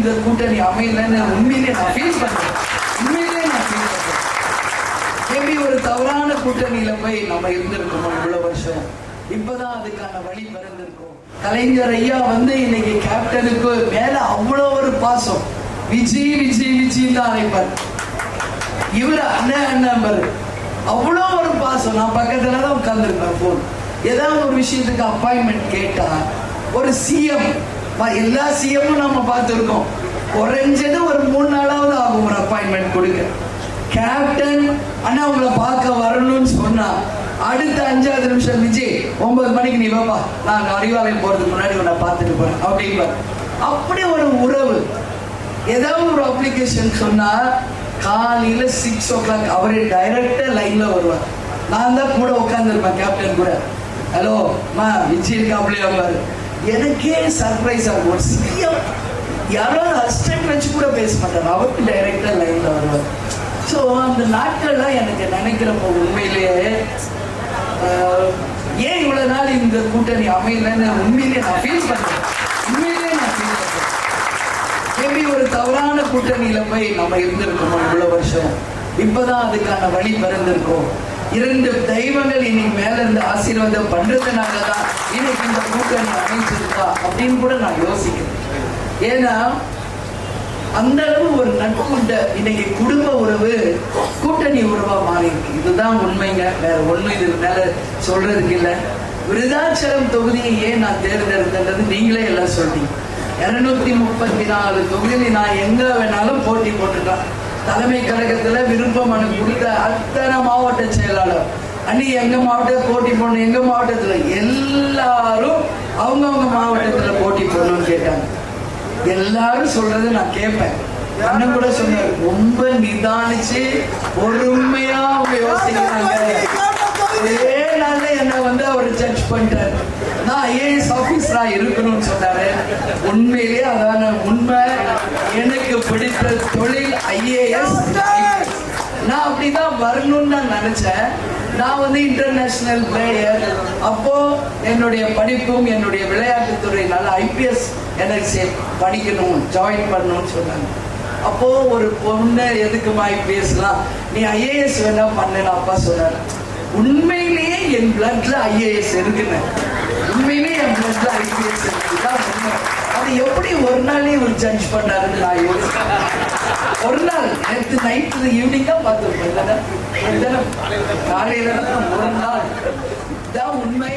இந்த கூட்டணி அமையலன்னு உண்மையிலே நான் ஃபீல் பண்றேன். உண்மையிலே நான் ஃபீல் பண்றேன். மேபி ஒரு தவறான கூட்டணியில போய் நம்ம இருந்திருக்கோம் இவ்வளவு வருஷம். இப்பதான் அதுக்கான வழி பிறந்திருக்கும். கலைஞர் ஐயா இன்னைக்கு கேப்டனுக்கு மேல அவ்வளவு ஒரு பாசம். விஜய் விஜய் விஜய் தான் அழைப்பார். இவர் அண்ணன் அண்ணன் பாரு, அவ்வளோ ஒரு பாசம். நான் பக்கத்துல தான் உட்கார்ந்துருப்பேன். போன் ஏதாவது ஒரு விஷயத்துக்கு அப்பாயின்மெண்ட் கேட்டா ஒரு சிஎம், எல்லா சிஎம்மும் நம்ம பார்த்துருக்கோம், குறைஞ்சது ஒரு 3 நாளாவது ஆகும் ஒரு அப்பாயின்மெண்ட் கொடுக்க. கேப்டன் அண்ணா உங்களை பார்க்க வரணும்னு சொன்னா அடுத்த 5வது நிமிஷம் விஜய் 9 மணிக்கு நீ வாப்பா, நான் அறிவாலயம் போறதுக்கு முன்னாடி உன்னை பார்த்துட்டு போறேன் அப்படின்பார். அப்படி ஒரு உறவு. ஏதாவது ஒரு அப்ளிகேஷன் சொன்னா காலையில 6 o'clock அவரே டைரக்டா லைன்ல வருவார். நான் தான் கூட உட்காந்துருப்பேன் கேப்டன் கூட. ஹலோ மா விஜய் இருக்காப்லையா பாரு. எனக்கே சர்ப்ரைஸ் ஆகும். ஒரு சிஎம் யாராவது அசிஸ்டன்ட் வச்சு கூட பேச மாட்டார், அவருக்கு டைரக்டா லைன்ல வருவார். ஸோ அந்த நாட்கள்லாம் எனக்கு நினைக்கிறப்போ உண்மையிலேயே ஏன் இவ்வளவு நாள் இந்த கூட்டணி அமையலன்னு உண்மையிலேயே நான் ஃபீல் பண்றேன். உண்மையிலேயே நான் ஃபீல் பண்றேன். மேபி ஒரு தவறான கூட்டணியில போய் நம்ம இருந்திருக்கோம் இவ்வளவு வருஷம். இப்பதான் அதுக்கான வழி பிறந்திருக்கும். 2 தெய்வங்கள் இன்னைக்கு மேல இருந்து ஆசீர்வாதம் பண்றதுனாலதான் இன்னைக்கு இந்த கூட்டணி அமைஞ்சிருக்கா அப்படின்னு கூட நான் யோசிக்கிறேன். ஏன்னா அந்த அளவு ஒரு நட்புண்ட இன்னைக்கு குடும்ப உறவு கூட்டணி உறவா மாறி இருக்கு. இதுதான் உண்மைங்க, வேற ஒண்ணும் இது மேல சொல்றதுக்கு இல்லை. விருதாச்சலம் தொகுதியை ஏன் நான் தேர்ந்தெடுத்தது நீங்களே எல்லாம் சொல்றீங்க. 234 தொகுதியில் நான் எங்க வேணாலும் போட்டி போட்டுட்டேன். தலைமை கழகத்துல விருப்ப மனு கொடுத்த அத்தனை மாவட்ட செயலாளர் அன்னைக்கு எங்க மாவட்டத்தில் போட்டி போடணும், எங்க மாவட்டத்துல எல்லாரும் அவங்கவுங்க மாவட்டத்துல போட்டி போடணும்னு கேட்டாங்க. எல்லாரும் சொல்றது நான் கேட்பேன். அண்ணன் கூட சொன்னார், ரொம்ப நிதானிச்சு பொறுமையா அவங்க யோசிக்கிறாங்க. ஒரே நாள்ல என்ன அவர் ஜட்ஜ் பண்ணிட்டாரு. நான் ஐஏஎஸ் ஆபீசரா இருக்கணும்னு சொன்னாரு. உண்மையிலேயே அதான உண்மை. எனக்கு பிடித்த தொழில் ஐஏஎஸ். நான் அப்படிதான் வரணும்னு நான் நினைச்சேன். நான் இன்டர்நேஷனல் பிளேயர். அப்போ என்னுடைய படிப்பும் என்னுடைய விளையாட்டுத்துறையினால ஐபிஎஸ் எனக்கு படிக்கணும், ஜாயின் பண்ணணும்னு சொன்னாங்க. அப்போ ஒரு பொண்ணு எதுக்குமா ஐபிஎஸ்லாம், நீ ஐஏஎஸ் வேணா பண்ணுன்னு அப்பா சொன்னார். உண்மையிலேயே என் பிளட்ல ஐஏஎஸ் இருக்குன்னு, உண்மையிலேயே என் பிளட்ல ஐபிஎஸ் இருக்குதான் உண்மை. அது எப்படி ஒரு நாளே ஒரு ஜட்ஜ் பண்ணாருன்னு நான் யோசிக்கிறேன். ஒரு நாள் நேற்று நைட்டு ஈவினிங் தான் பார்த்துருப்பேன், காலையில தான் ஒரு நாள் தான் உண்மை.